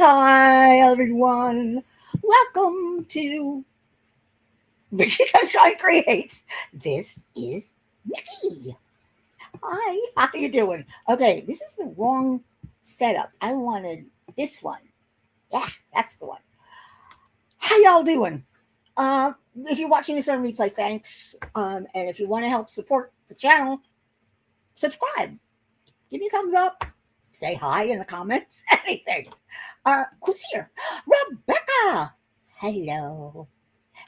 Hi, everyone. Welcome to MikiSunshine Creates. This is Miki. Hi, how you doing? Okay, this is the wrong setup. I wanted this one. Yeah, that's the one. How y'all doing? If you're watching this on replay, thanks. And if you want to help support the channel, subscribe. Give me a thumbs up. Say hi in the comments. Anything. Who's here? Rebecca. Hello.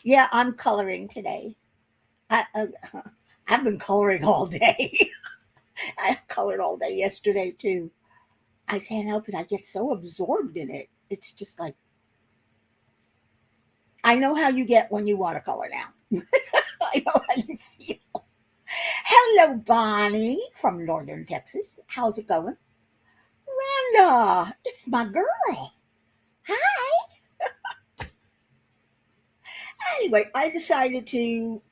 Yeah, I'm coloring today. I've been coloring all day. I colored all day yesterday too. I can't help it. I get so absorbed in it. It's just like I know how you get when you want to color now. I know how you feel. Hello, Bonnie from Northern Texas. How's it going? Rhonda, it's my girl. Hi. Anyway, I decided to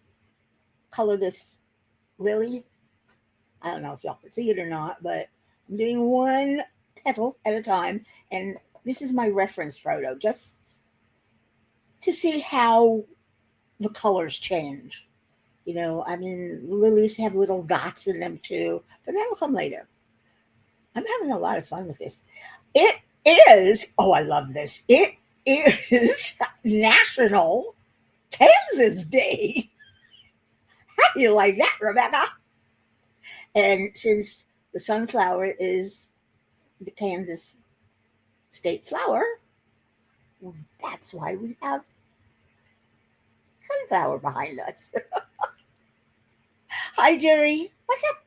color this lily. I don't know if y'all can see it or not, but I'm doing one petal at a time. And this is my reference photo just to see how the colors change. You know, I mean, lilies have little dots in them too, but that'll come later. I'm having a lot of fun with this. It is, oh, I love this. It is National Kansas Day. How do you like that, Rebecca? And since the sunflower is the Kansas state flower, that's why we have sunflower behind us. Hi, Jerry. What's up?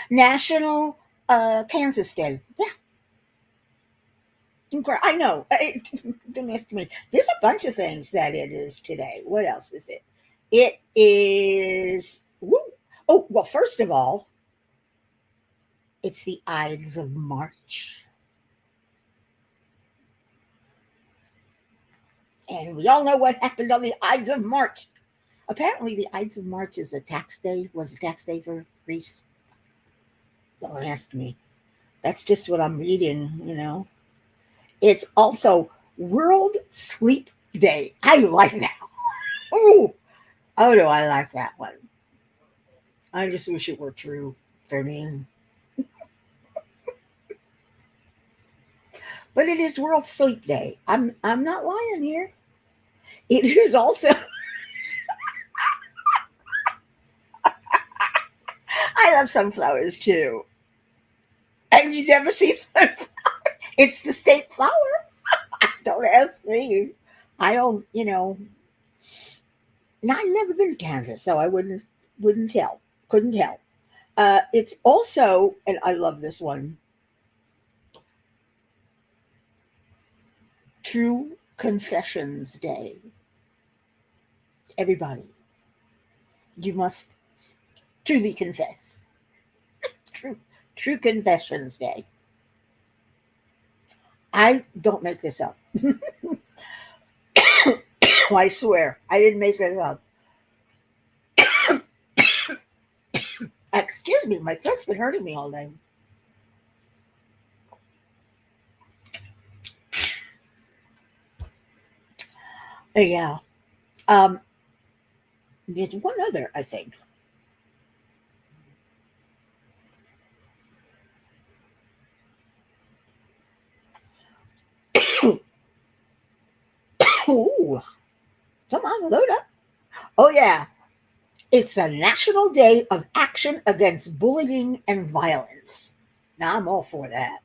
National Kansas Day. Yeah. I know. Don't ask me. There's a bunch of things that it is today. What else is it? It is. Woo. Oh, well, first of all, it's the Ides of March. And we all know what happened on the Ides of March. Apparently, the Ides of March is a tax day, was a tax day for Greece. Don't ask me. That's just what I'm reading, you know. It's also World Sleep Day. I like that. Oh, oh, do I like that one. I just wish it were true for me. But it is World Sleep Day. I'm not lying here. It is also I love sunflowers too. And you never see sunflowers. It's the state flower. Don't ask me. I don't, you know. I've never been to Kansas, so I wouldn't tell. Couldn't tell. It's also, and I love this one, True Confessions Day. Everybody, you must truly confess. True, True Confessions Day. I don't make this up. I swear, I didn't make this up. Excuse me, my throat's been hurting me all day. Yeah. Um, there's one other, I think. Ooh, come on, load up. Oh, yeah. It's a National Day of Action Against Bullying and Violence. Now, I'm all for that.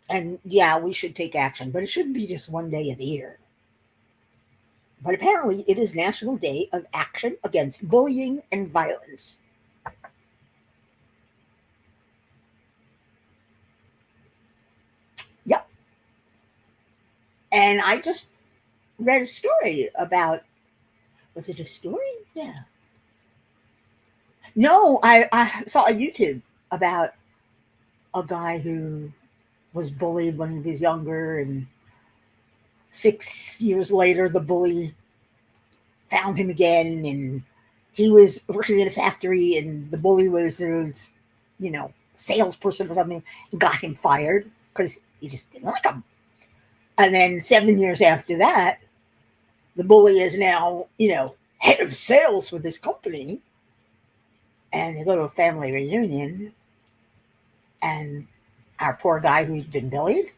And yeah, we should take action, but it shouldn't be just one day of the year. But apparently, it is National Day of Action Against Bullying and Violence. Yep. And I just read a story about, was it a story? Yeah. No, I saw a YouTube about a guy who was bullied when he was younger, and 6 years later, the bully found him again, and he was working in a factory, and the bully was, salesperson or something, and got him fired because He just didn't like him. And then 7 years after that, the bully is now, head of sales for this company. And they go to a family reunion, and our poor guy who's been bullied,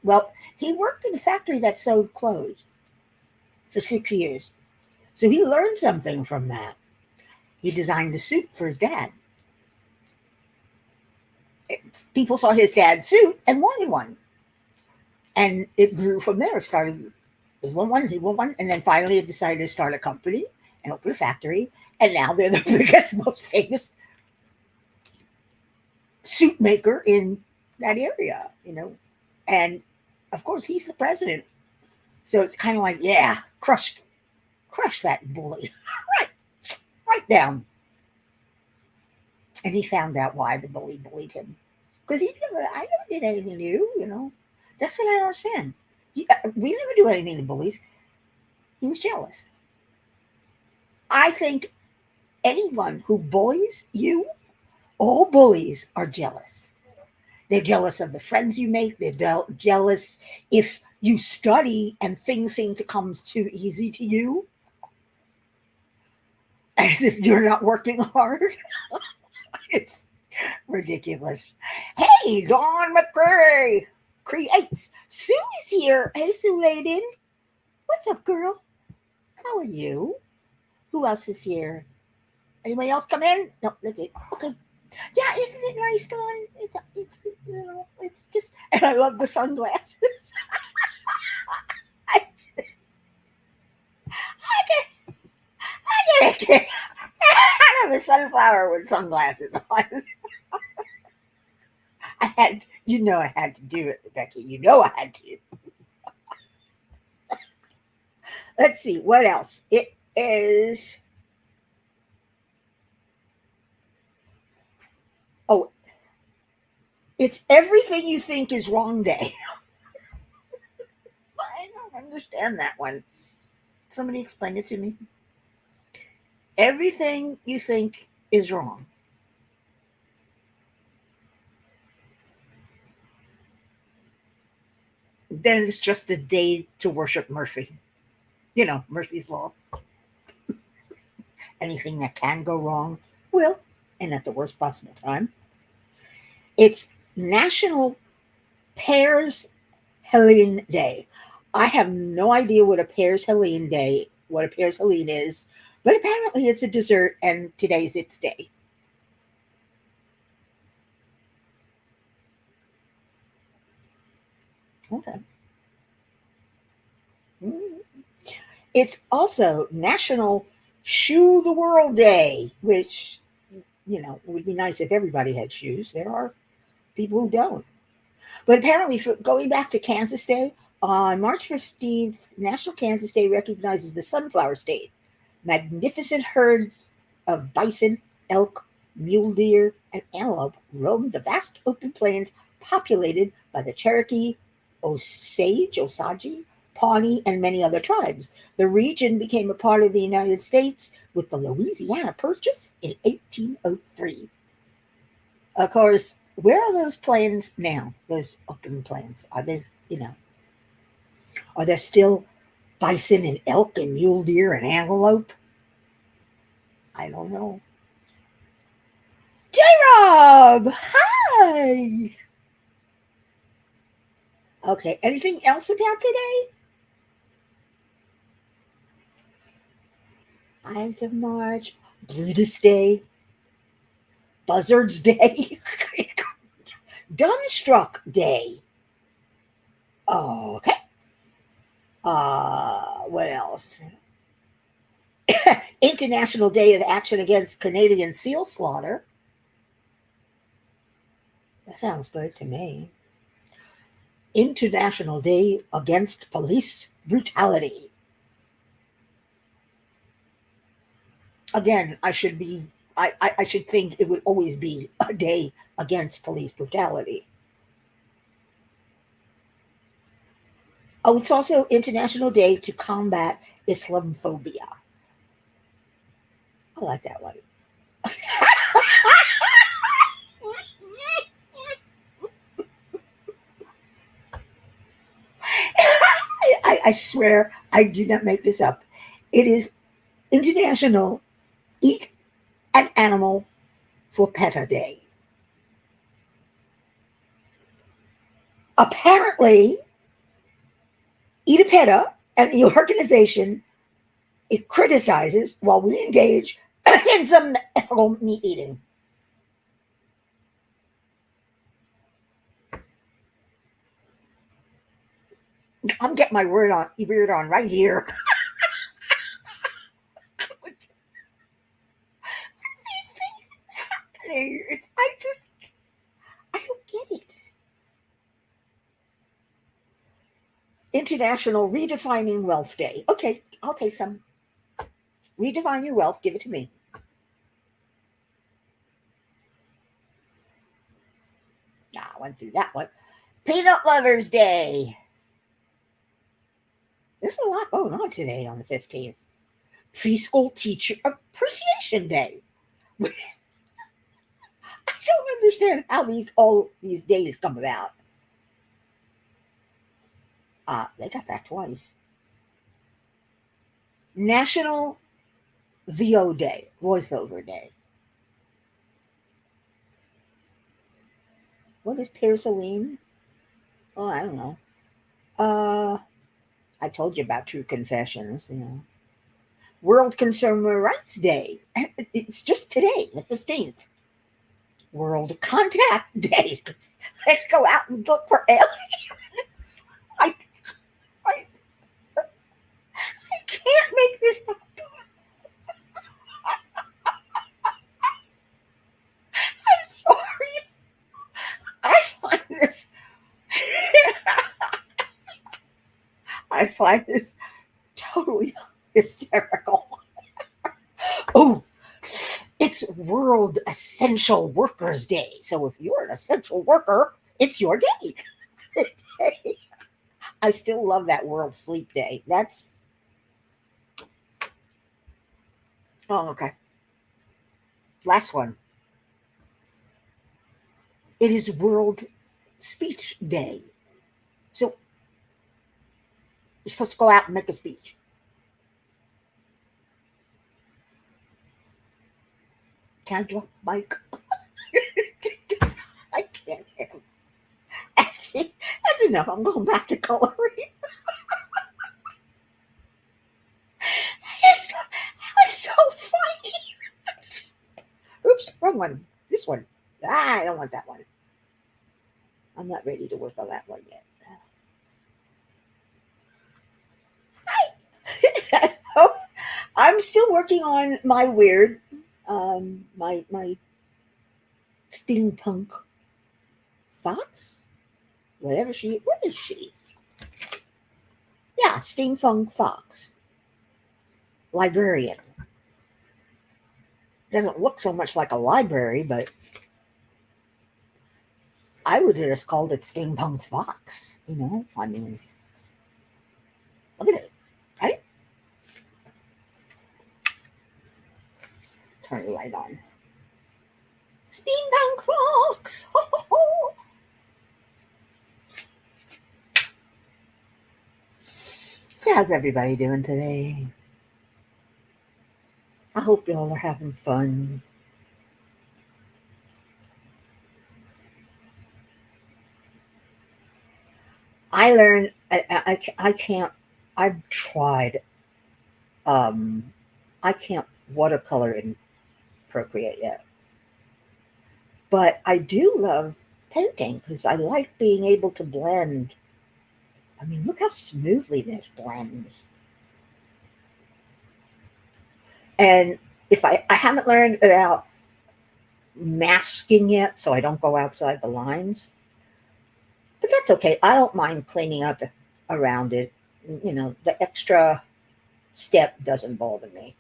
well, he worked in a factory that sewed clothes for 6 years. So he learned something from that. He designed a suit for his dad. People saw his dad's suit and wanted one. And it grew from there. It started as one, he won one, and then finally it decided to start a company and open a factory. And now they're the biggest, most famous suit maker in that area. And of course, he's the president. So it's kind of like, yeah, crush that bully. right down. And he found out why the bully bullied him. Because I never did anything to you. That's what I don't understand. We never do anything to bullies. He was jealous. I think anyone who bullies you, all bullies are jealous. They're jealous of the friends you make. They're jealous if you study and things seem to come too easy to you, as if you're not working hard. It's ridiculous. Hey, Dawn McCray creates. Sue is here. Hey, Sue Layden. What's up, girl? How are you? Who else is here? Anybody else come in? No, that's it. Okay. Yeah, isn't it nice, Dawn? It's just, and I love the sunglasses. I get a kick out of a sunflower with sunglasses on. I had to do it, Becky. I had to. Let's see, what else? It is. Oh, it's everything you think is wrong day. I don't understand that one. Somebody explain it to me. Everything you think is wrong. Then it's just a day to worship Murphy. Murphy's Law. Anything that can go wrong will, and at the worst possible time. It's National Pears Helene Day. I have no idea what a Pears Helene is, but apparently it's a dessert, and today's its day. Okay. It's also National Shoe the World Day, which, would be nice if everybody had shoes. There are people who don't. But apparently, going back to Kansas Day, on March 15th, National Kansas Day recognizes the sunflower state. Magnificent herds of bison, elk, mule deer, and antelope roamed the vast open plains populated by the Cherokee, Osage, Pawnee, and many other tribes. The region became a part of the United States with the Louisiana Purchase in 1803. Of course, where are those plains now? Those open plains? Are they, are there still bison and elk and mule deer and antelope? I don't know. J-Rob! Hi! Okay, anything else about today? Ides of March, Brutus Day, Buzzards Day, Dumbstruck Day. Okay. What else? International Day of Action Against Canadian Seal Slaughter. That sounds good to me. International Day Against Police Brutality. Again, I should think it would always be a day against police brutality. Oh, it's also International Day to Combat Islamophobia. I like that one. I swear I do not make this up. It is International Eat an Animal for PETA Day. Apparently, Eat a PETA and the organization it criticizes while we engage in some ethical meat eating. I'm getting my weird on right here. These things happening. I don't get it. International Redefining Wealth Day. Okay, I'll take some. Redefine your wealth. Give it to me. I went through that one. Peanut Lovers Day. There's a lot going on today on the 15th. Preschool Teacher Appreciation Day. I don't understand how all these days come about. They got that twice. National VO Day, Voiceover Day. What is Perseline? Oh, I don't know. I told you about True Confessions. World Consumer Rights Day. It's just today, the 15th. World Contact Day. Let's go out and look for aliens. I can't make this up. I'm sorry. I find this. I find this totally hysterical. Oh, it's World Essential Workers Day. So if you're an essential worker, it's your day. I still love that World Sleep Day. Oh, okay. Last one. It is World Speech Day. So you're supposed to go out and make a speech. Can I drop the mic? I can't handle. That's it. That's enough. I'm going back to coloring. That was so funny. Oops, wrong one. This one. I don't want that one. I'm not ready to work on that one yet. Hi. So, I'm still working on my weird, my steampunk fox. What is she? Yeah, steampunk fox. Librarian. Doesn't look so much like a library, but I would have just called it steampunk fox. I mean, look at it, right? Turn the light on. Steampunk fox. So how's everybody doing today? I hope y'all are having fun. I learned I can't. I've tried. I can't watercolor in Procreate yet, but I do love painting because I like being able to blend. I mean, look how smoothly this blends. And if I haven't learned about masking yet, so I don't go outside the lines. But that's okay. I don't mind cleaning up around it. The extra step doesn't bother me.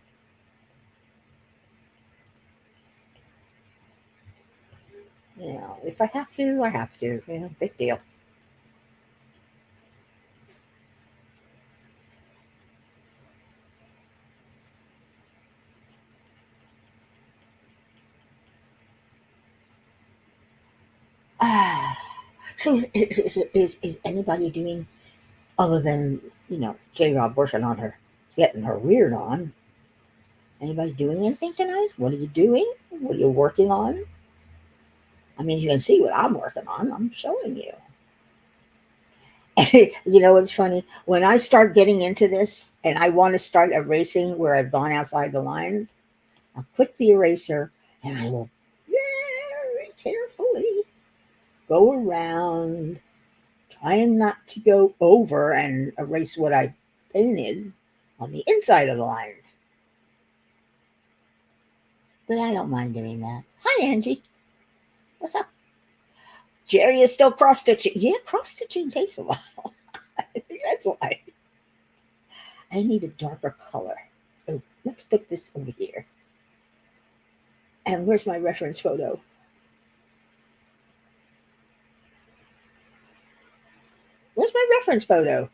If I have to, I have to. Big deal. So is anybody doing other than J-Rob working on her, getting her weird on. Anybody doing anything tonight? What are you doing? What are you working on? I mean, you can see what I'm working on. I'm showing you. It's funny. When I start getting into this and I want to start erasing where I've gone outside the lines, I'll click the eraser and I will very carefully go around, trying not to go over and erase what I painted on the inside of the lines. But I don't mind doing that. Hi, Angie. What's up? Jerry is still cross stitching. Yeah, cross stitching takes a while. I think that's why. I need a darker color. Oh, let's put this over here. And where's my reference photo? Where's my reference photo?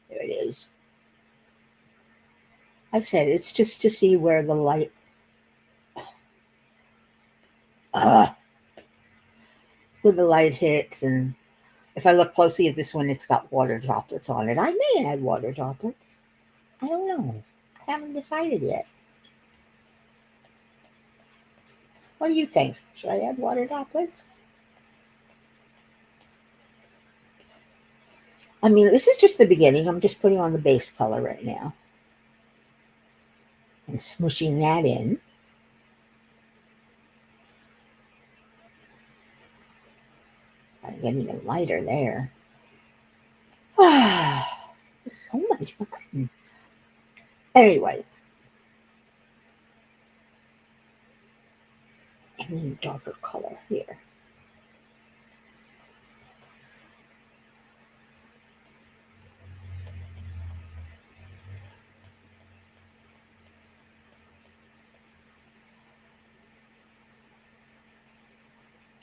There it is. I've said it's just to see where the light. Where the light hits, and if I look closely at this one, it's got water droplets on it. I may add water droplets. I don't know. I haven't decided yet. What do you think? Should I add water droplets? I mean, this is just the beginning. I'm just putting on the base color right now and smooshing that in. I'm getting even lighter there. It's so much fun. Anyway. And then darker color here.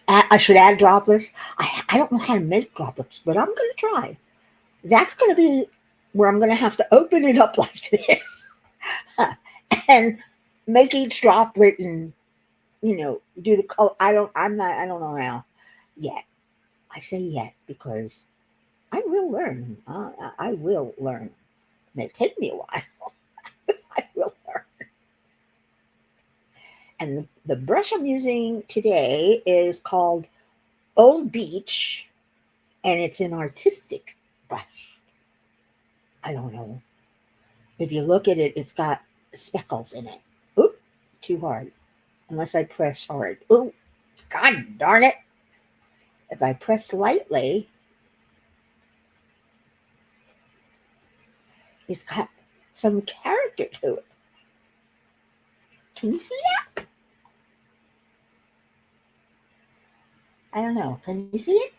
I should add droplets. I don't know how to make droplets, but I'm going to try. That's going to be where I'm going to have to open it up like this and make each droplet and, do the color. I don't know how yet. I say yet because I will learn. I will learn. It may take me a while. I will learn. And the brush I'm using today is called Old Beach, and it's an artistic brush. I don't know. If you look at it, it's got speckles in it. Oop, too hard. Unless I press hard. Oop, God darn it. If I press lightly, it's got some character to it. Can you see that? I don't know. Can you see it?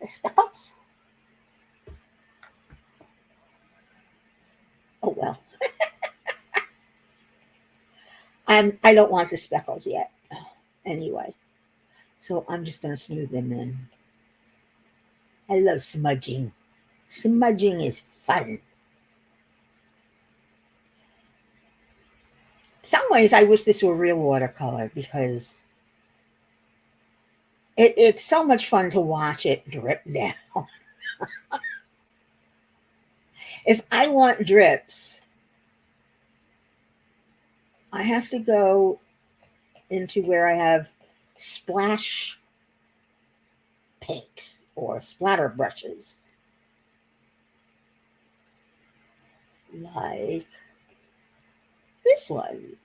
The speckles? Oh, well. I don't want the speckles yet. Anyway. So I'm just going to smooth them in. I love smudging. Smudging is fun. Some ways I wish this were real watercolor because it's so much fun to watch it drip down. If I want drips, I have to go into where I have splash paint or splatter brushes. Like this one.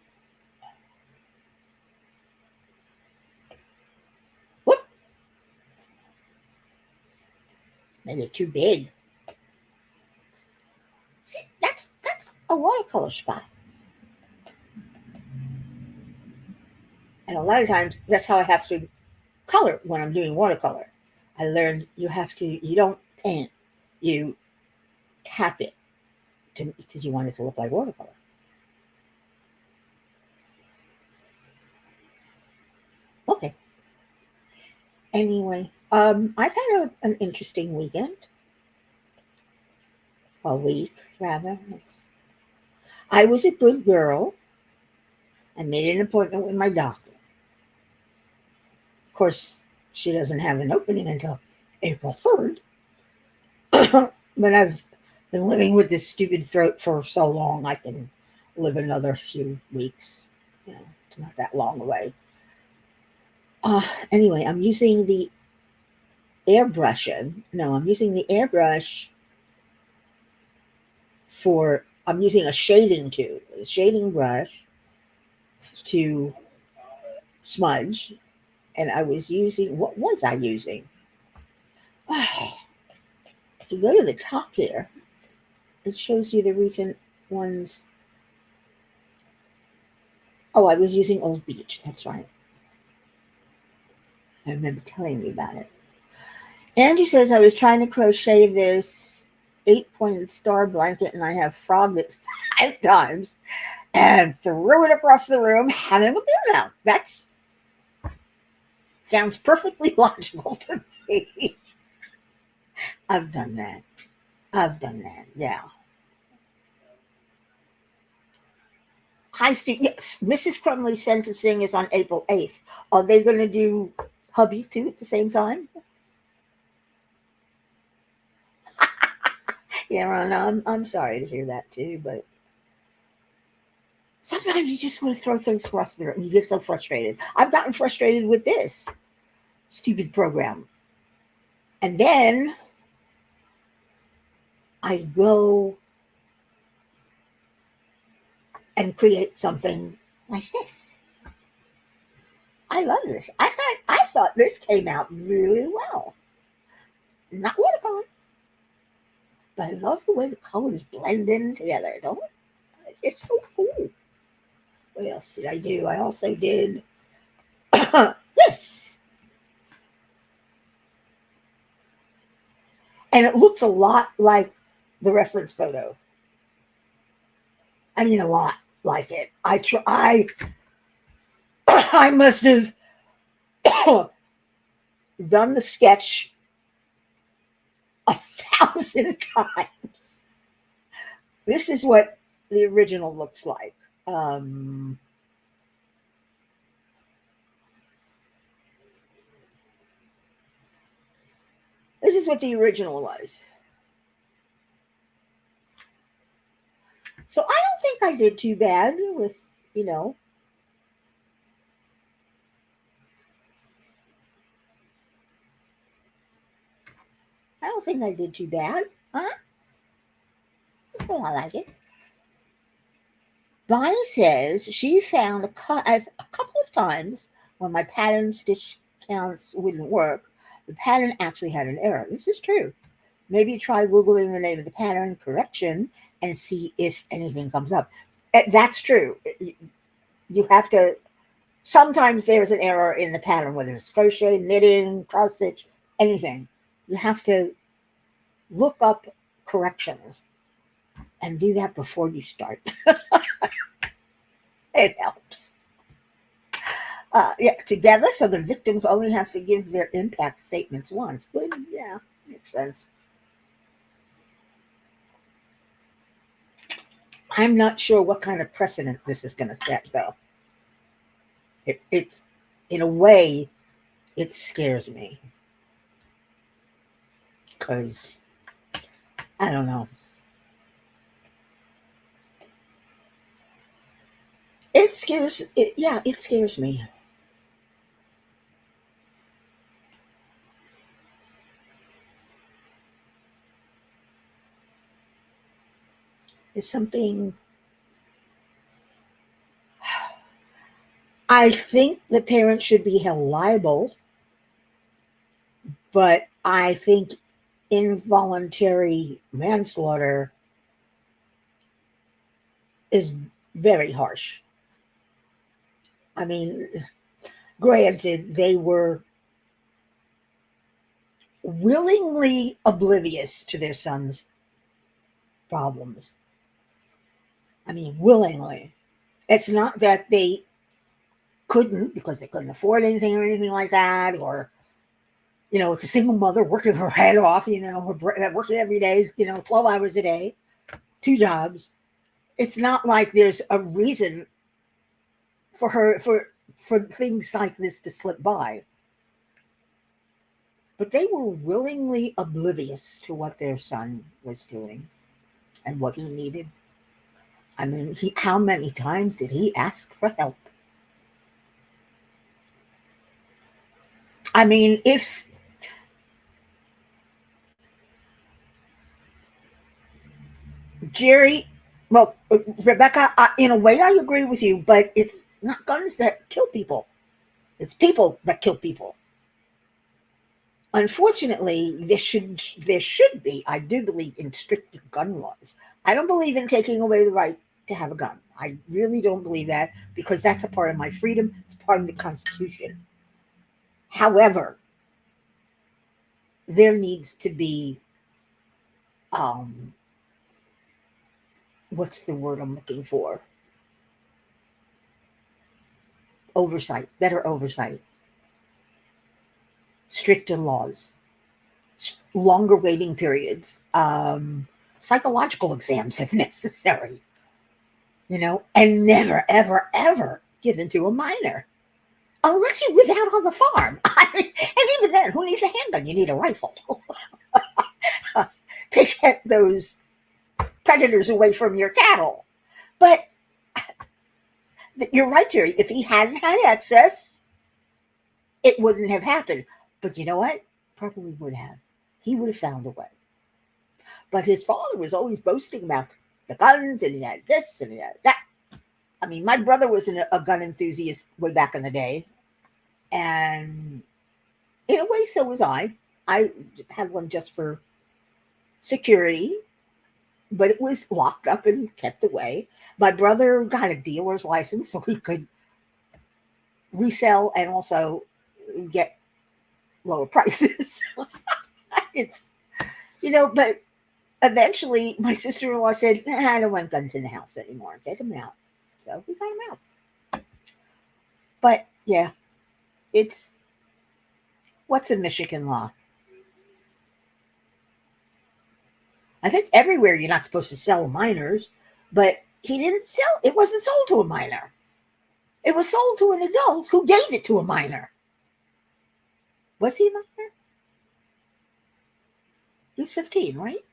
Whoop! Made it too big. See, that's a watercolor spot. And a lot of times that's how I have to color when I'm doing watercolor. I learned you don't paint, you tap it because you want it to look like watercolor. Okay. Anyway, I've had an interesting weekend. A week, rather. I was a good girl. I made an appointment with my doctor. Of course, She doesn't have an opening until April 3rd. But I've been living with this stupid throat for so long, I can live another few weeks. You know, it's not that long away. Anyway, I'm using the airbrush. No, I'm using the airbrush for, I'm using a shading brush to smudge. And I was using, what was I using? Oh, if you go to the top here, it shows you the recent ones. Oh, I was using Old Beach. That's right. I remember telling you about it. Angie says I was trying to crochet this 8-pointed star blanket and I have frogged it 5 times and threw it across the room, having a beer now. That's sounds perfectly logical to me. I've done that. Yeah. Hi, Steve. Yes, Mrs. Crumley's sentencing is on April 8th. Are they going to do hubby too at the same time? Yeah, Ron, I'm sorry to hear that too, but sometimes you just want to throw things across the room. You get so frustrated. I've gotten frustrated with this stupid program. And then I go and create something like this. I love this. I thought this came out really well. Not watercolor, but I love the way the colors blend in together, don't it? It's so cool. What else did I do? I also did this. And it looks a lot like the reference photo. I mean, a lot like it. I must have done the sketch 1,000 times. This is what the original looks like. This is what the original was. So I don't think I did too bad with, you know. I don't think I did too bad. Huh? I like it. Bonnie says she found a couple of times when my pattern stitch counts wouldn't work, the pattern actually had an error. This is true. Maybe try Googling the name of the pattern correction and see if anything comes up. That's true. You have to, sometimes there's an error in the pattern, whether it's crochet, knitting, cross stitch, anything. You have to look up corrections and do that before you start. It helps. Yeah, together, so the victims only have to give their impact statements once. Good, yeah, makes sense. I'm not sure what kind of precedent this is going to set, though. It's, in a way, it scares me. Because, I don't know. It scares me. It's something. I think the parents should be held liable, but I think involuntary manslaughter is very harsh. I mean, granted, they were willingly oblivious to their son's problems. I mean, willingly. It's not that they couldn't because they couldn't afford anything or anything like that, or, you know, it's a single mother working her head off, you know, working every day, you know, 12 hours a day, 2 jobs. It's not like there's a reason for her for things like this to slip by. But they were willingly oblivious to what their son was doing and what he needed. I mean, how many times did he ask for help? I mean, if Jerry, well, Rebecca, in a way, I agree with you, but it's not guns that kill people. It's people that kill people. Unfortunately, there should be. I do believe in strict gun laws. I don't believe in taking away the right to have a gun. I really don't believe that because that's a part of my freedom. It's part of the Constitution. However, there needs to be um, what's the word I'm looking for? Oversight, better oversight, stricter laws, longer waiting periods, psychological exams if necessary, and never, ever, ever given to a minor. Unless you live out on the farm. And even then, who needs a handgun? You need a rifle to get those predators away from your cattle. But you're right, Jerry. If he hadn't had access, it wouldn't have happened. But you know what? Probably would have. He would have found a way. But his father was always boasting about the guns, and he had this and he had that. I mean, my brother was a gun enthusiast way back in the day. And in a way, so was I. I had one just for security, but it was locked up and kept away. My brother got a dealer's license so he could resell and also get lower prices. It's, but eventually my sister-in-law said, I don't want guns in the house anymore. Get them out. So we got them out. But yeah, what's a Michigan law? I think everywhere you're not supposed to sell minors, but it wasn't sold to a minor. It was sold to an adult who gave it to a minor. Was he a minor? He was 15, right?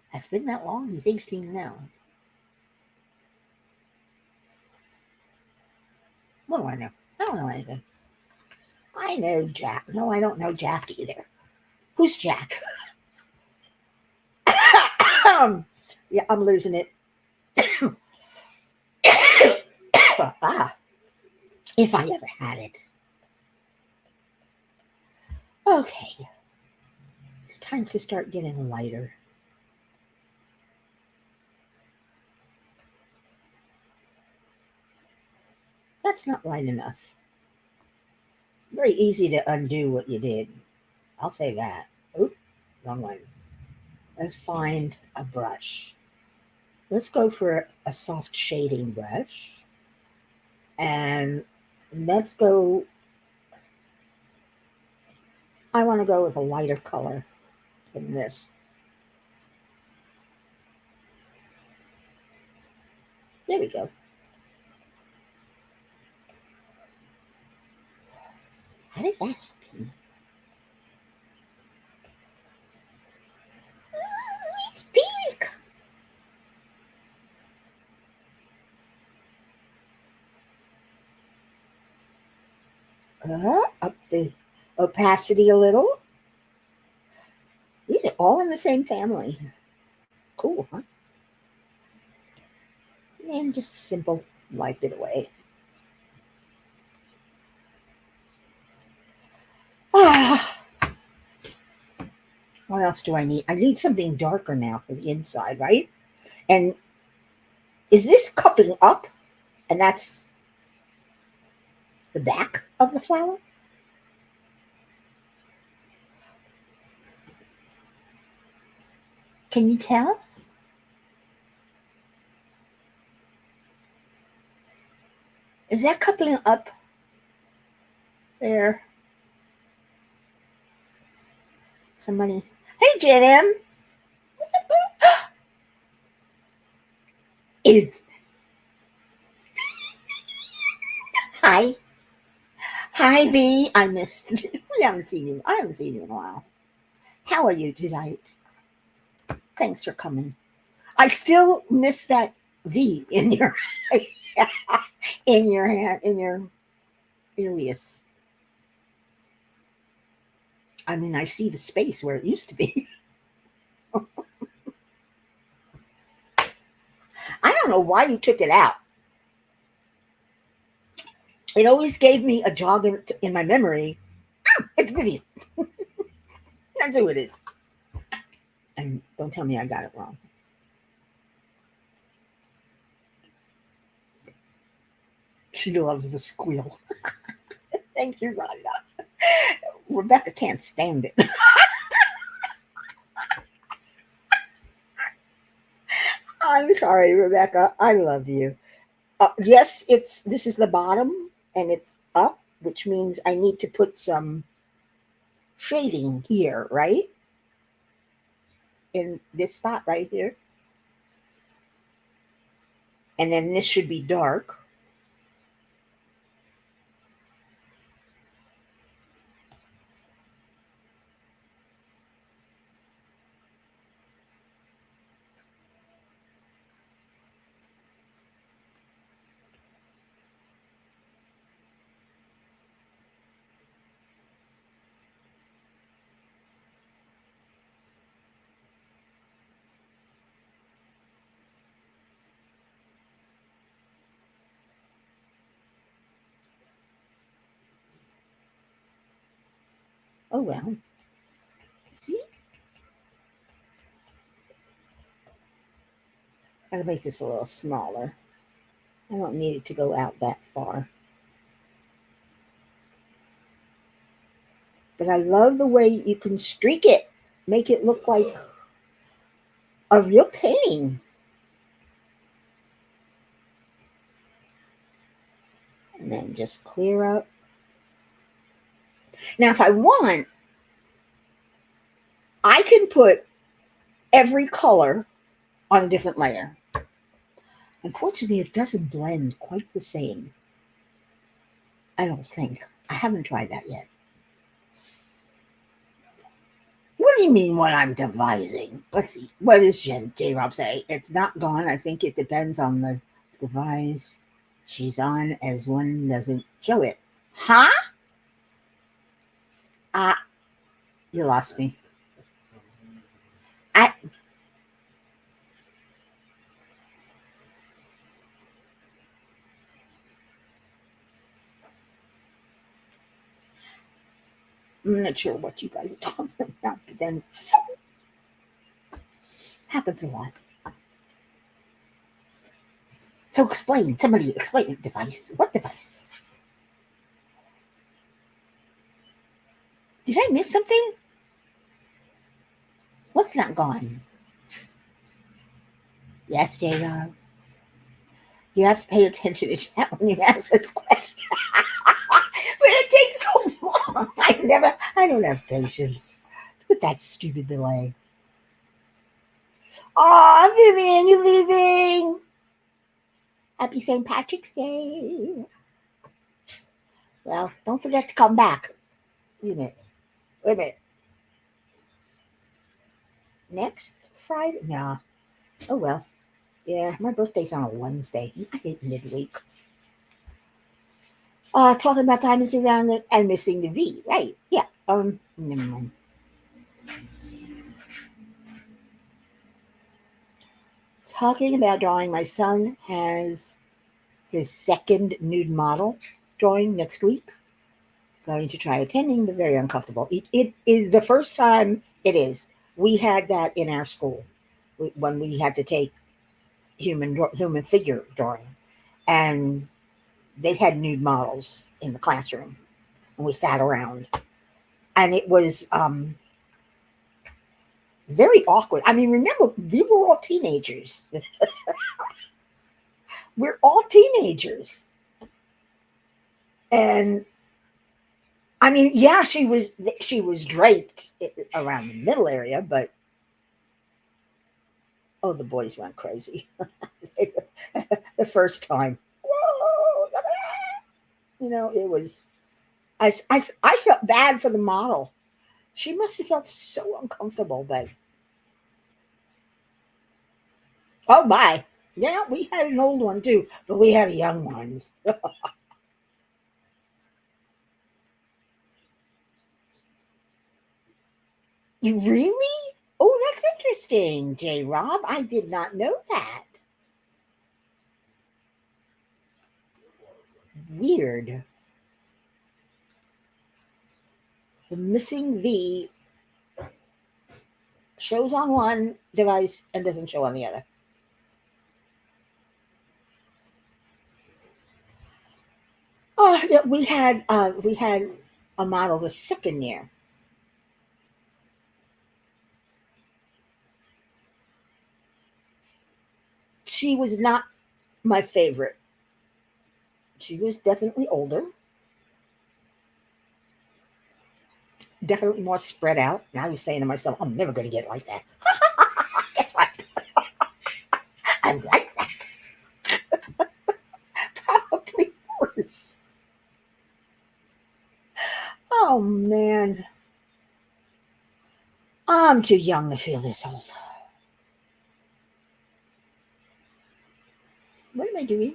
Has it been that long? He's 18 now. What do I know? I don't know anything. I know Jack. No, I don't know Jack either. Who's Jack? Yeah, I'm losing it. If I ever had it. Okay. Time to start getting lighter. That's not light enough. It's very easy to undo what you did. I'll say that. Oop, wrong one. Let's find a brush. Let's go for a soft shading brush. And let's go. I want to go with a lighter color than this. There we go. How did that happen? Ooh, it's pink. Up the opacity a little. These are all in the same family. Cool, huh? And just simple, wipe it away. What else do I need? I need something darker now for the inside, right? And is this cupping up? And that's the back of the flower? Can you tell? Is that cupping up there? Somebody. Hey, Jen. What's up, girl? Is Hi. Hi, V. I missed. We haven't seen you. I haven't seen you in a while. How are you tonight? Thanks for coming. I still miss that V in your in your hand in your alias. I mean, I see the space where it used to be. I don't know why you took it out. It always gave me a jog in my memory. It's Vivian. That's who it is. And don't tell me I got it wrong. She loves the squeal. Thank you, Rhonda. Rebecca can't stand it. I'm sorry, Rebecca. I love you. Yes, it's this is the bottom and it's up, which means I need to put some shading here, right? In this spot right here. And then this should be dark. Oh well. See? Gotta make this a little smaller. I don't need it to go out that far. But I love the way you can streak it, make it look like a real painting. And then just clear up. Now, if I want, I can put every color on a different layer. Unfortunately, it doesn't blend quite the same. I don't think. I haven't tried that yet. What do you mean what I'm devising? Let's see. What does J Rob say? It's not gone. I think it depends on the device she's on, as one doesn't show it. Huh? Ah, you lost me. I I'm not sure what you guys are talking about, but then happens a lot. So explain. Somebody explain device. What device? Did I miss something? What's not gone? Yes, J Rob. You have to pay attention to chat when you ask this question. But it takes so long. I don't have patience with that stupid delay. Aw, Vivian, you leaving? Happy St. Patrick's Day. Well, don't forget to come back. Wait a minute. Wait a minute. Next Friday? No. Oh, well. Yeah, my birthday's on a Wednesday. I hate midweek. Talking about diamonds around and missing the V. Right. Yeah. Never mind. Talking about drawing, my son has his second nude model drawing next week. Going to try attending, but very uncomfortable. It is the first time it is. We had that in our school when we had to take human figure drawing, and they had nude models in the classroom, and we sat around, and it was very awkward. I mean, remember, we were all teenagers. We're all teenagers, and I mean, yeah, she was draped around the middle area, but oh, the boys went crazy the first time. Whoa, look at that! It was. I felt bad for the model. She must have felt so uncomfortable, but oh my. Yeah, we had an old one too, but we had young ones. You really? Oh, that's interesting, J Rob. I did not know that. Weird. The missing V shows on one device and doesn't show on the other. Oh, yeah, we had a model the second year. She was not my favorite. She was definitely older, definitely more spread out. And I was saying to myself, I'm never going to get like that. Guess what? I'm like that. Probably worse. Oh man, I'm too young to feel this old. What am I doing?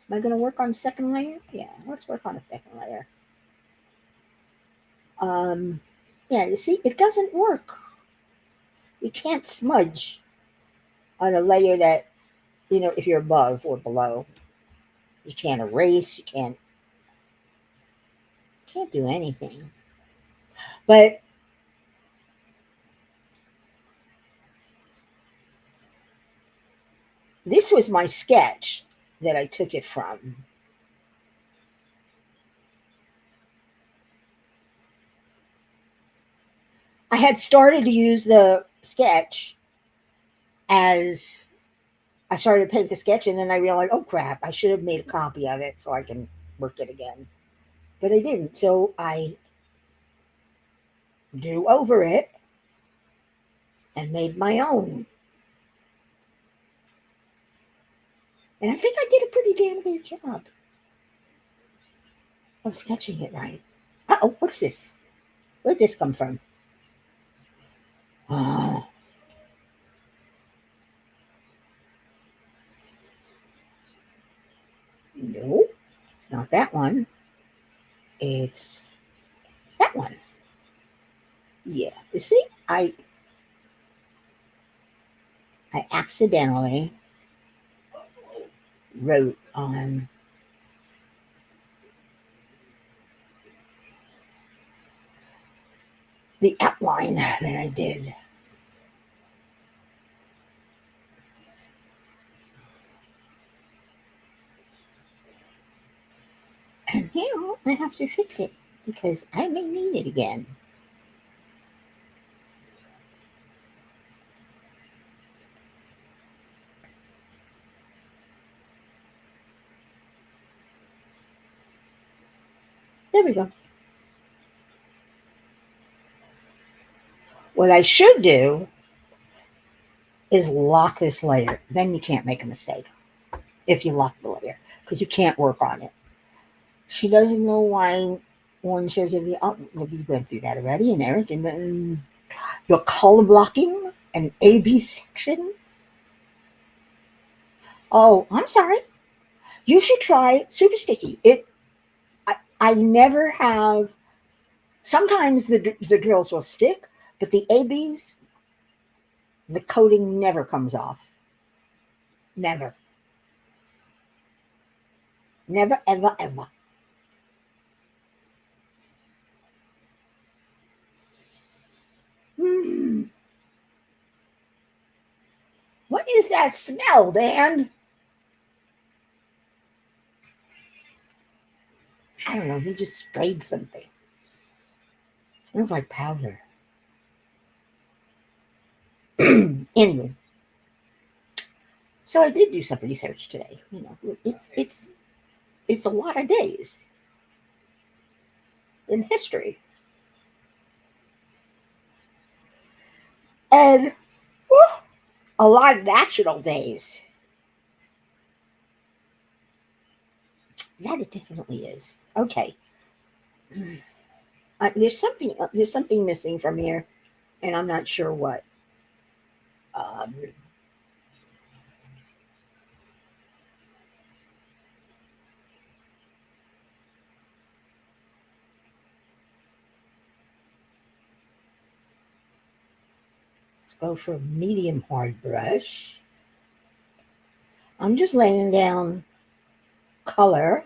Am I going to work on second layer? Yeah, let's work on a second layer. Um, yeah, you see, it doesn't work. You can't smudge on a layer that, if you're above or below. You can't erase. You can't do anything. But this was my sketch that I took it from. I had started to use the sketch as I started to paint the sketch, and then I realized, oh crap, I should have made a copy of it so I can work it again. But I didn't. So I drew over it and made my own. And I think I did a pretty damn good job of sketching it right. Oh, what's this? Where'd this come from? Oh, no, it's not that one. It's that one. Yeah. You see, I accidentally wrote on the outline that I did. And now I have to fix it because I may need it again. There we go. What I should do is lock this layer. Then you can't make a mistake if you lock the layer because you can't work on it. She doesn't know why one shows you the. Oh, we went through that already, and Eric, and then your color blocking and AB section. Oh, I'm sorry. You should try Super Sticky. I never have. Sometimes the drills will stick, but the ABs, the coating never comes off. Never. Never, ever, ever. Hmm. What is that smell, Dan? I don't know. He just sprayed something. Smells like powder. Anyway, so I did do some research today. It's a lot of days in history, and whew, a lot of national days. That it definitely is. Okay, There's something missing from here, and I'm not sure what. Um, let's go for a medium hard brush. I'm just laying down color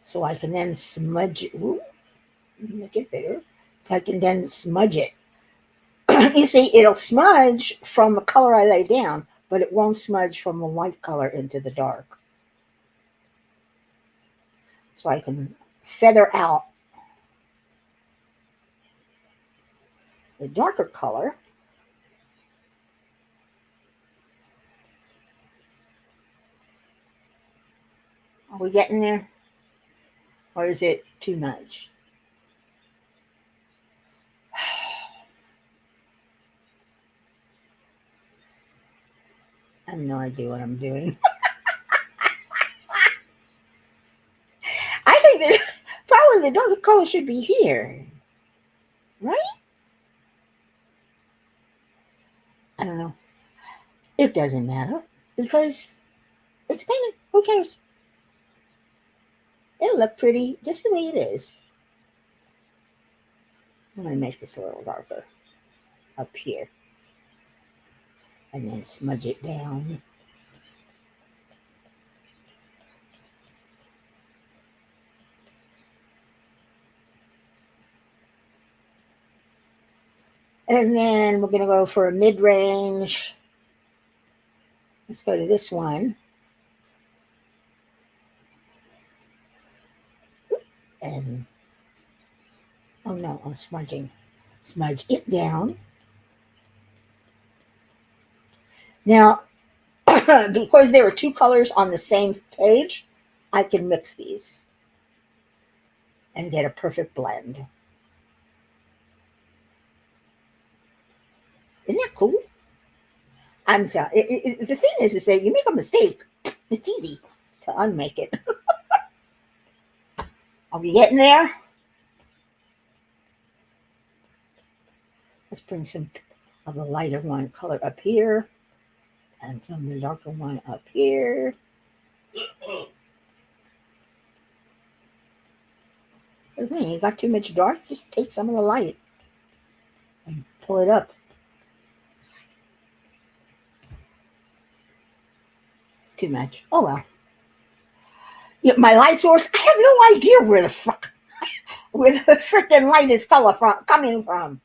so I can then smudge it. Ooh, make it bigger. So I can then smudge it. You see, it'll smudge from the color I lay down, but it won't smudge from the light color into the dark. So I can feather out the darker color. Are we getting there? Or is it too much? I have no idea what I'm doing. I think that probably the darker color should be here, right? I don't know. It doesn't matter because it's painted. Who cares? It'll look pretty just the way it is. I'm going to make this a little darker up here and then smudge it down. And then we're going to go for a mid-range. Let's go to this one. And, oh no, I'm smudging. Smudge it down. Now, because there are two colors on the same page, I can mix these and get a perfect blend. Isn't that cool? The thing is that you make a mistake, it's easy to unmake it. Are we getting there? Let's bring some of the lighter one color up here and some of the darker one up here. The thing, you got too much dark, just take some of the light and pull it up. Too much. Oh well. Yeah, my light source, I have no idea where the freaking light is coming from.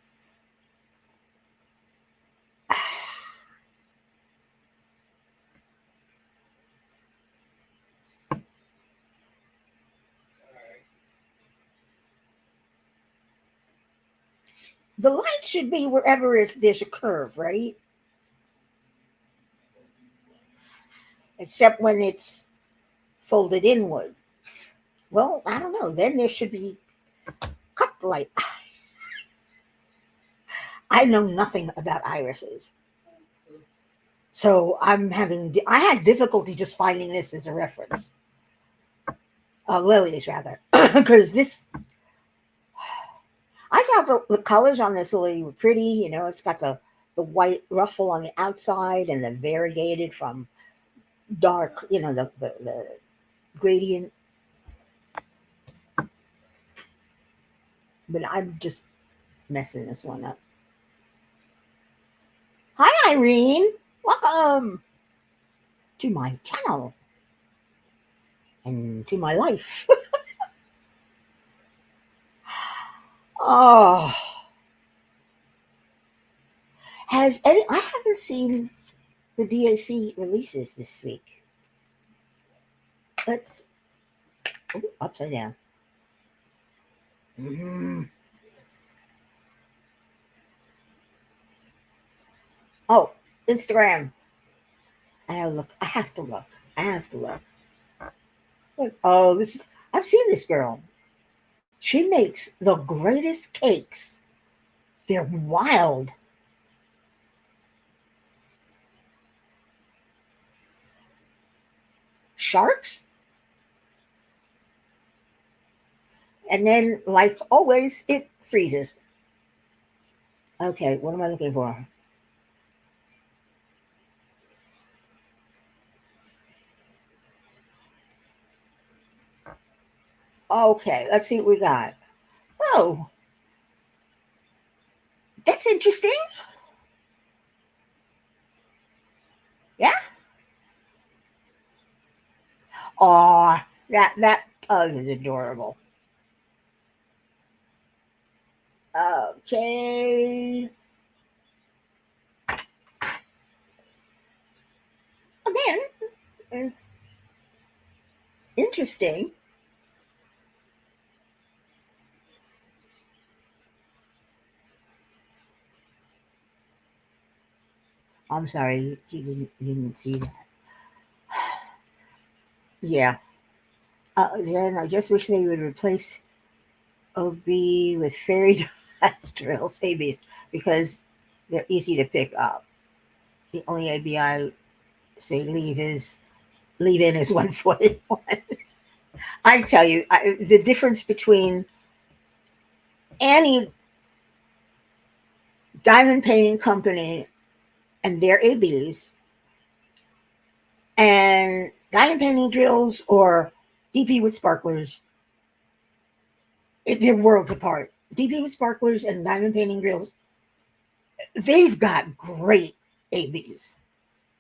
The light should be wherever there's a curve, right? Except when it's folded inward. Well, I don't know. Then there should be cup light. I know nothing about irises. So I had difficulty just finding this as a reference. Lilies, rather. Because I thought the colors on this lily were pretty. You know, it's got the white ruffle on the outside and the variegated from dark, you know, the gradient. But I'm just messing this one up. Hi, Irene. Welcome to my channel and to my life. Oh, I haven't seen the DAC releases this week. Upside down. Oh, Instagram. I have to look. Oh, I've seen this girl. She makes the greatest cakes. They're wild. Sharks? And then, like always, it freezes. Okay, what am I looking for? Okay, let's see what we got. Oh, that's interesting. Yeah. Oh, that pug is adorable. Okay. Again, uh, interesting. I'm sorry, you didn't see that. Yeah. Then I just wish they would replace OB with fairy dust drills, ABs, because they're easy to pick up. The only AB I say leave in is 141. I tell you, the difference between any diamond painting company and their ABs and diamond painting drills or DP with sparklers, they're worlds apart. DP with sparklers and diamond painting drills, they've got great ABs.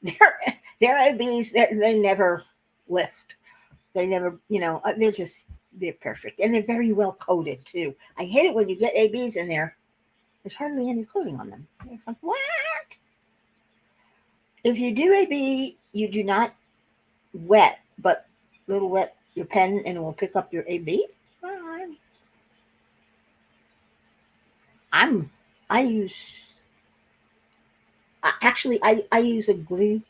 Their ABs, they never lift. They never, they're perfect. And they're very well coated too. I hate it when you get ABs in there. There's hardly any coating on them. It's like, what? If you do AB, you do not wet, but little wet your pen and it will pick up your AB. I'm I use actually I use a glue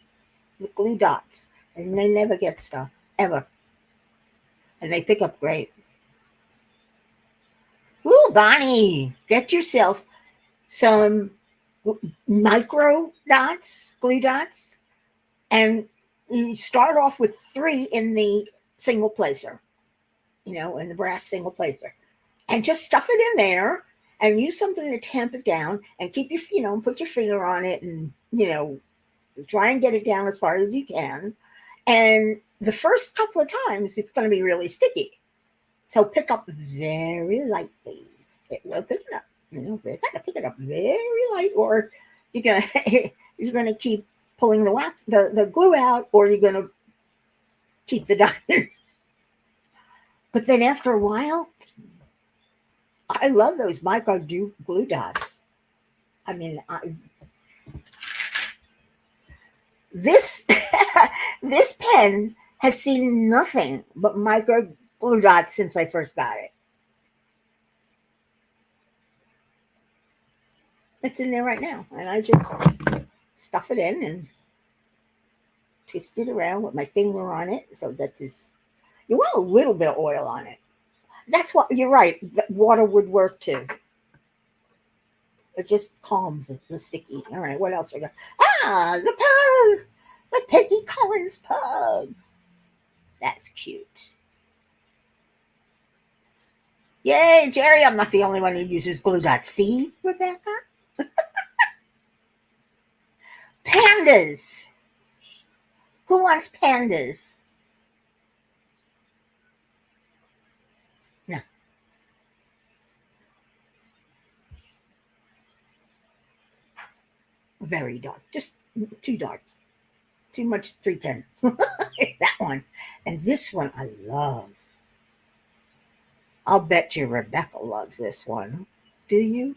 dots and they never get stuck ever, and they pick up great. Ooh, Bonnie, get yourself some micro dots, glue dots, and you start off with 3 in the single placer, in the brass single placer, and just stuff it in there and use something to tamp it down and keep your, put your finger on it and, try and get it down as far as you can. And the first couple of times, it's going to be really sticky. So pick up very lightly. It will pick it up. You got to pick it up very light, or you're gonna you're gonna keep pulling the wax, the glue out, or you're gonna keep the diamond. But then after a while, I love those micro glue dots. I mean, this this pen has seen nothing but micro glue dots since I first got it. It's in there right now, and I just stuff it in and twist it around with my finger on it. So that's this. You want a little bit of oil on it. That's what you're right. Water would work too. It just calms the sticky. All right, what else we got? Ah, the pug, the Peggy Collins pug. That's cute. Yay, Jerry! I'm not the only one who uses glue dots. See, Rebecca? Pandas. Who wants pandas? No, very dark. Just too dark. Too much 310. That one. And this one I love. I'll bet you Rebecca loves this one. Do you,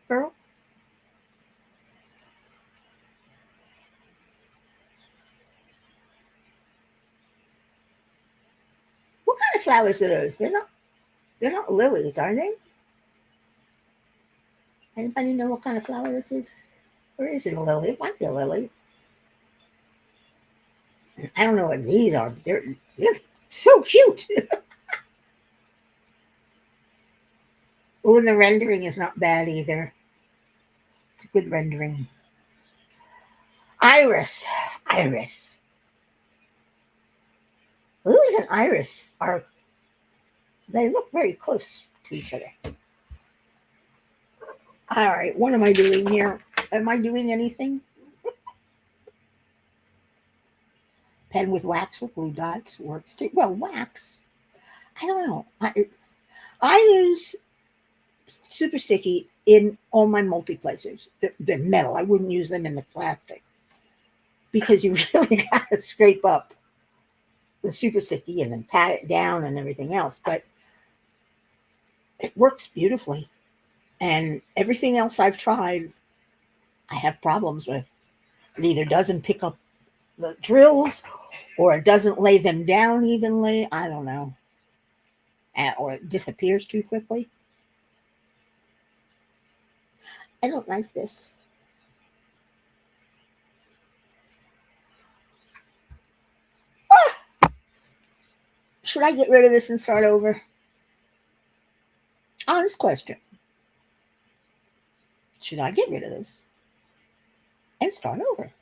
girl? What kind of flowers are those? They're not lilies, are they? Anybody know what kind of flower this is? Or is it a lily? It might be a lily. I don't know what these are, but they're so cute. Oh, and the rendering is not bad either. It's a good rendering. Iris. Iris. Who is an iris? Or They look very close to each other. All right, what am I doing here? Am I doing anything? Pen with wax or glue dots works too. Well, wax, I don't know. I use super sticky in all my multi-placers. They're metal. I wouldn't use them in the plastic because you really got to scrape up the super sticky and then pat it down and everything else. But it works beautifully. And everything else I've tried, I have problems with. It either doesn't pick up the drills or it doesn't lay them down evenly. I don't know. Or it disappears too quickly. I don't like this. Should I get rid of this and start over? Honest question. Should I get rid of this and start over?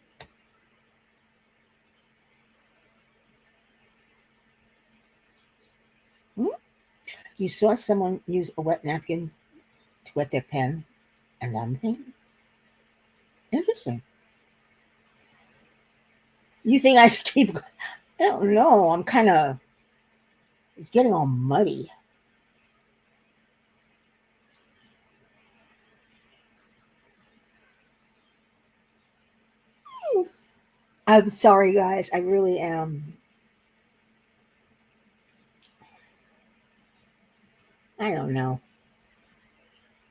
You saw someone use a wet napkin to wet their pen and then paint? Interesting. You think I should keep? I don't know. I'm kind of. It's getting all muddy. I'm sorry, guys. I really am. I don't know.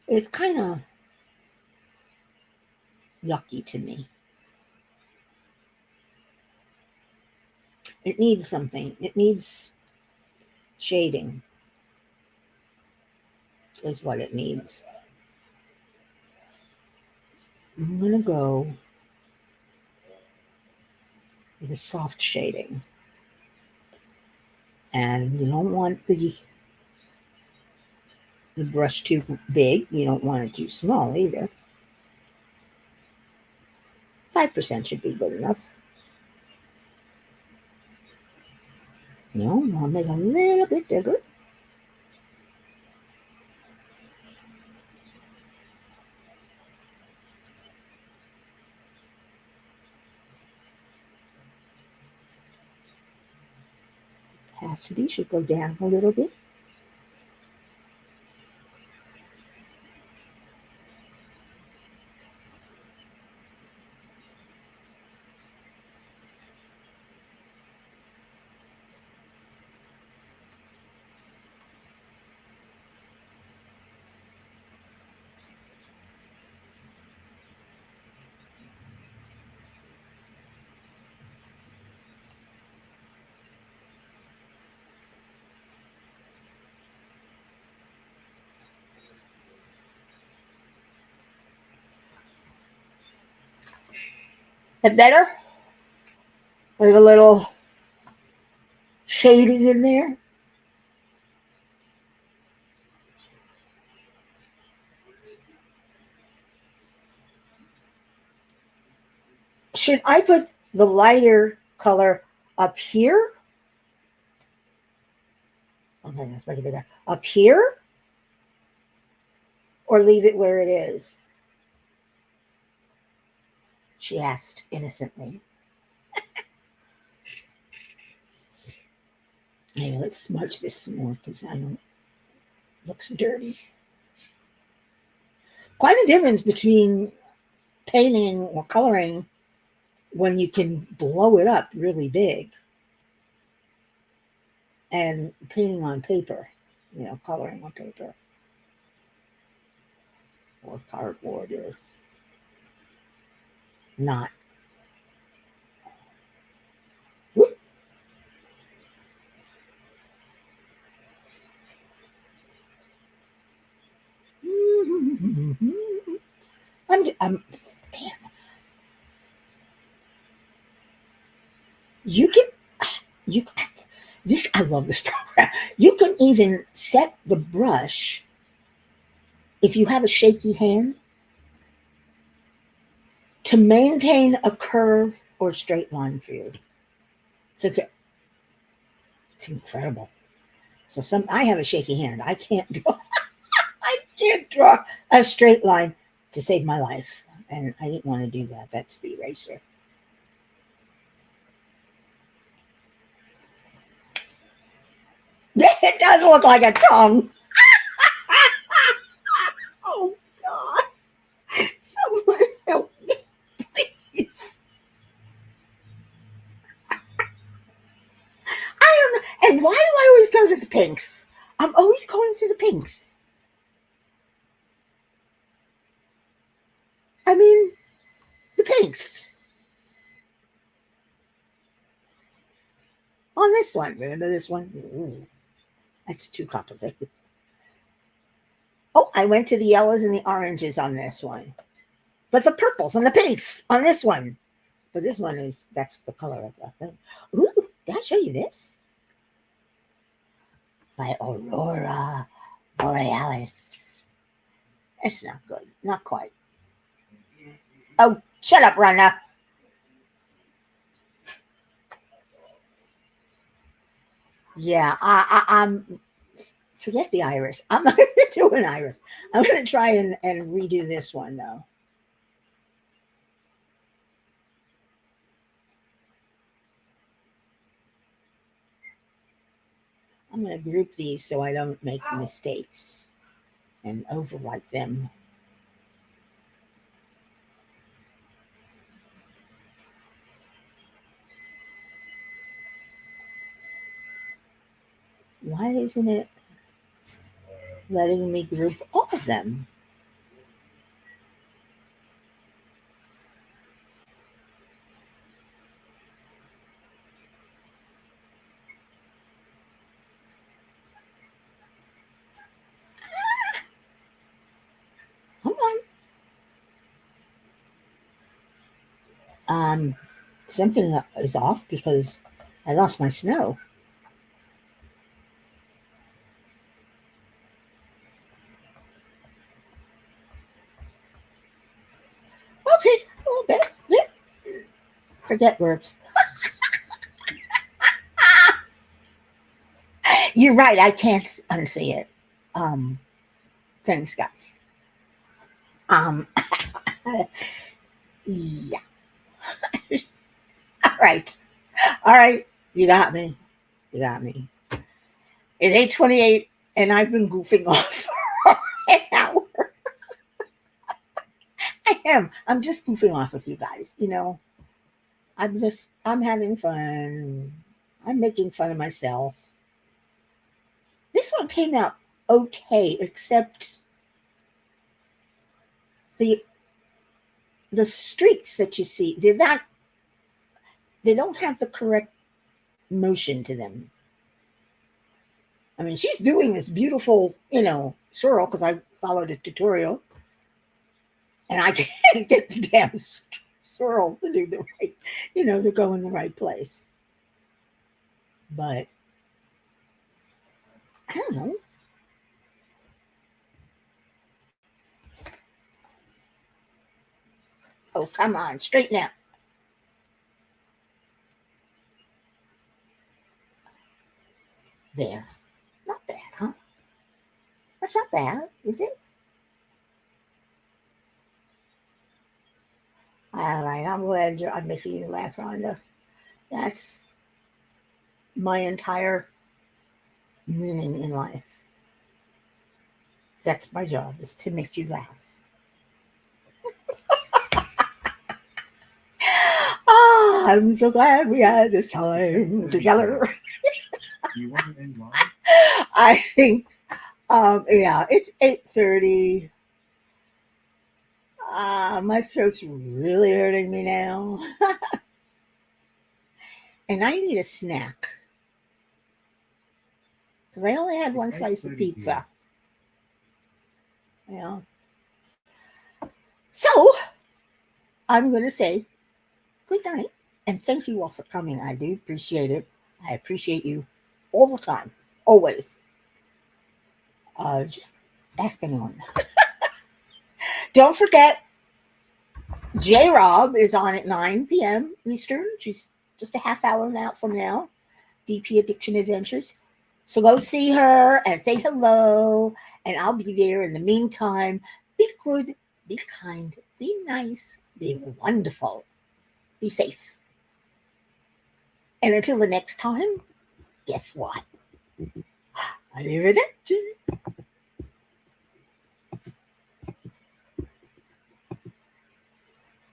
It's kind of yucky to me. It needs something. It needs shading, is what it needs. I'm going to go with a soft shading. And you don't want the brush too big. You don't want it too small either. 5% should be good enough. No, I'll make a little bit bigger. Opacity should go down a little bit. That better? With a little shading in there. Should I put the lighter color up here? Okay, let's make it bigger. Up here? Or leave it where it is? She asked innocently. Hey, let's smudge this some more because I know it looks dirty. Quite a difference between painting or coloring when you can blow it up really big and painting on paper, coloring on paper or cardboard or not. Whoop. I'm damn. You can, you, this, I love this program. You can even set the brush if you have a shaky hand to maintain a curve or straight line for you. It's incredible. So I have a shaky hand. I can't draw. I can't draw a straight line to save my life, and I didn't want to do that. That's the eraser. It does look like a tongue. Oh God! Someone help me, please. I don't know. And why do I always go to the pinks? I'm always going to the pinks. I mean, the pinks. On this one. Remember this one? Ooh, that's too complicated. Oh, I went to the yellows and the oranges on this one. But the purples and the pinks on this one. But this one is, that's the color of the thing. Ooh, did I show you this? By Aurora Borealis. It's not good. Not quite. Oh, shut up, Rhonda. Yeah, I'm forget the iris. I'm not going to do an iris. I'm going to try and redo this one, though. I'm going to group these so I don't make mistakes and overwrite them. Why isn't it letting me group all of them? Come on. Something is off because I lost my snow. Okay, a little bit. Yeah. Forget verbs. You're right. I can't unsee it. Thanks, guys. Yeah. All right. All right. You got me. You got me. It's 8:28, and I've been goofing off for an hour. I am. I'm just goofing off with you guys. I'm having fun. I'm making fun of myself. This one came out okay, except the streaks that you see, they don't have the correct motion to them. I mean, she's doing this beautiful, swirl because I followed a tutorial, and I can't get the damn swirl to do the right, to go in the right place. But I don't know. Oh, come on, straighten out. There. Not bad, huh? That's not bad, is it? All right, I'm glad I'm making you laugh, Rhonda. That's my entire meaning in life. That's my job, is to make you laugh. I'm so glad we had this time together. You want in line? I think, yeah, it's 8:30. My throat's really hurting me now. And I need a snack. Because I only had one slice of pizza. Yeah. So, I'm going to say good night. And thank you all for coming. I do appreciate it. I appreciate you all the time. Always. Just ask anyone. Don't forget, J Rob is on at 9 p.m. Eastern. She's just a half hour now from now. DP Addiction Adventures. So go see her and say hello, and I'll be there. In the meantime, be good, be kind, be nice, be wonderful, be safe. And until the next time, guess what? Arrivederci.